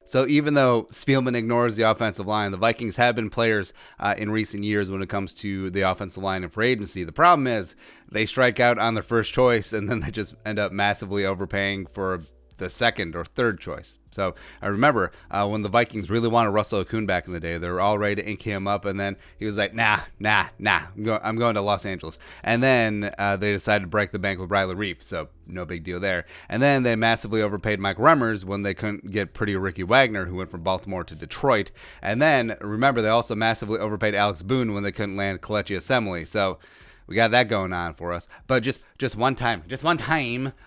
So even though Spielman ignores the offensive line, the Vikings have been players in recent years when it comes to the offensive line and free agency. The problem is they strike out on their first choice, and then they just end up massively overpaying for the second or third choice. So I remember when the Vikings really wanted Russell Okung back in the day, they were all ready to ink him up, and then he was like, nah, I'm going to Los Angeles. And then they decided to break the bank with Riley Reef, so no big deal there. And then they massively overpaid Mike Remmers when they couldn't get pretty Ricky Wagner, who went from Baltimore to Detroit. And then, remember, they also massively overpaid Alex Boone when they couldn't land Kelechi Assembly. So we got that going on for us. But just one time,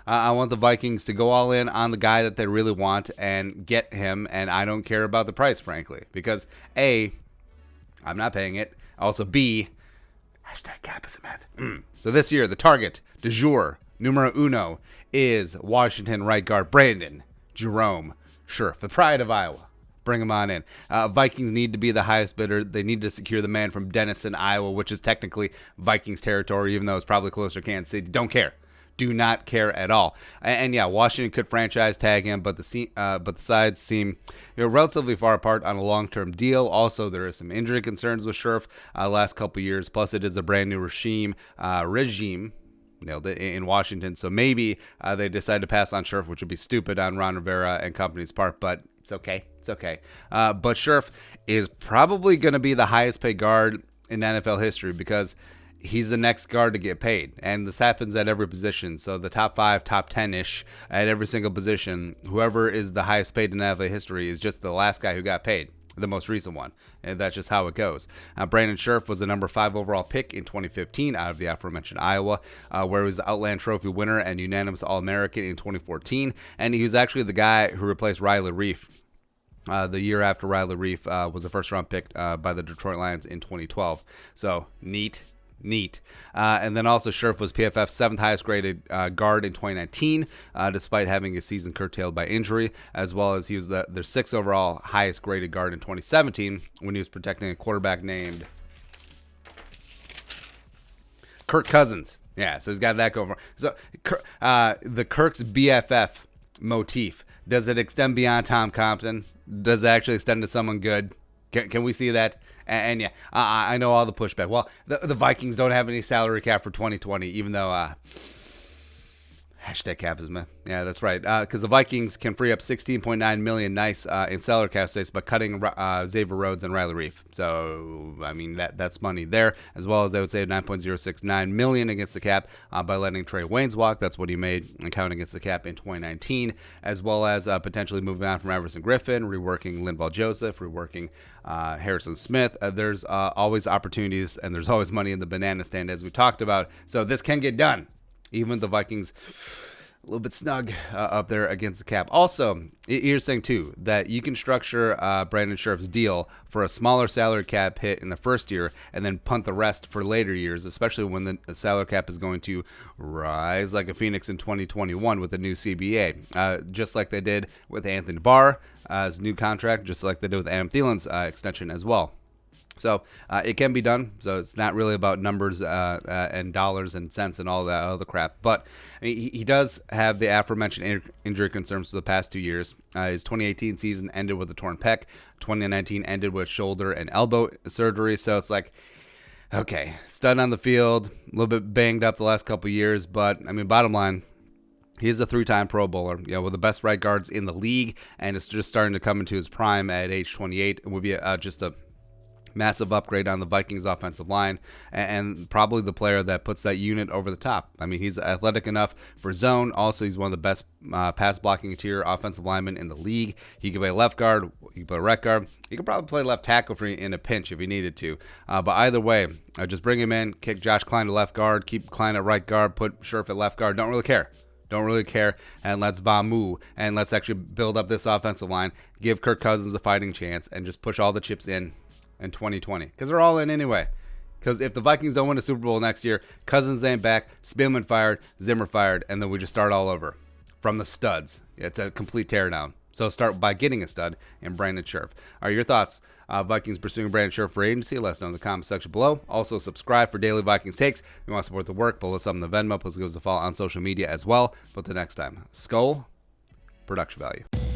I want the Vikings to go all in on the guy that they really want and get him, and I don't care about the price, frankly. Because, A, I'm not paying it. Also, B, #cap is a myth. So this year, the target du jour, numero uno, is Washington right guard Brandon Scherff, the pride of Iowa. Bring him on in. Vikings need to be the highest bidder. They need to secure the man from Denison, Iowa, which is technically Vikings territory, even though it's probably closer to Kansas City. Don't care. Do not care at all. And yeah, Washington could franchise tag him, but the sides seem relatively far apart on a long-term deal. Also, there is some injury concerns with Scherff last couple years. Plus, it is a brand new regime. Nailed it, in Washington. So maybe they decide to pass on Scherff, which would be stupid on Ron Rivera and company's part, but it's okay. But Scherff is probably going to be the highest paid guard in NFL history because he's the next guard to get paid. And this happens at every position. So the top 5, top 10-ish at every single position, whoever is the highest paid in NFL history is just the last guy who got paid. The most recent one, and that's just how it goes. Brandon Scherff was the number 5 overall pick in 2015 out of the aforementioned Iowa, where he was the Outland Trophy winner and unanimous All-American in 2014, and he was actually the guy who replaced Riley Reef the year after Riley Reef was a first-round pick by the Detroit Lions in 2012. So, neat. And then also Scherff was PFF's 7th highest graded guard in 2019, despite having his season curtailed by injury, as well as he was their 6th overall highest graded guard in 2017 when he was protecting a quarterback named Kirk Cousins. Yeah, so he's got that going for him. So the Kirk's BFF motif, does it extend beyond Tom Compton? Does it actually extend to someone good? Can we see that? And yeah, I know all the pushback. Well, the Vikings don't have any salary cap for 2020, even though #cap is myth. Yeah, that's right. Because the Vikings can free up $16.9 million in salary cap space by cutting Xavier Rhodes and Riley Reef. So, I mean, that's money there, as well as they would save $9.069 million against the cap by letting Trey Waynes walk. That's what he made and counting against the cap in 2019, as well as potentially moving on from Everson Griffin, reworking Linval Joseph, reworking Harrison Smith. There's always opportunities, and there's always money in the banana stand, as we talked about. So this can get done. Even the Vikings a little bit snug up there against the cap. Also, here's the thing, too, that you can structure Brandon Scherff's deal for a smaller salary cap hit in the first year and then punt the rest for later years, especially when the salary cap is going to rise like a phoenix in 2021 with the new CBA, just like they did with Anthony Barr's new contract, just like they did with Adam Thielen's extension as well. So it can be done. So it's not really about numbers and dollars and cents and all that other crap. But I mean, he does have the aforementioned injury concerns for the past 2 years. His 2018 season ended with a torn pec. 2019 ended with shoulder and elbow surgery. So it's like, okay, stud on the field, a little bit banged up the last couple of years. But, I mean, bottom line, he's a 3-time Pro Bowler, one of the best right guards in the league. And it's just starting to come into his prime at age 28. It would be just a massive upgrade on the Vikings offensive line and probably the player that puts that unit over the top. I mean, he's athletic enough for zone. Also, he's one of the best pass blocking interior offensive linemen in the league. He can play left guard. He can play right guard. He could probably play left tackle for in a pinch if he needed to. But either way, just bring him in, kick Josh Klein to left guard, keep Klein at right guard, put Scherff at left guard. Don't really care, and let's vamoo, and let's actually build up this offensive line, give Kirk Cousins a fighting chance, and just push all the chips in 2020, because they're all in anyway. Because if the Vikings don't win a Super Bowl next year, Cousins ain't back, Spielman fired, Zimmer fired, and then we just start all over from the studs. It's a complete teardown. So start by getting a stud in Brandon Scherff. Are your thoughts? Vikings pursuing Brandon Scherff for agency? Let us know in the comment section below. Also, subscribe for daily Vikings takes. If you want to support the work, below some in the Venmo. Please give us a follow on social media as well. But until next time, Skull, production value.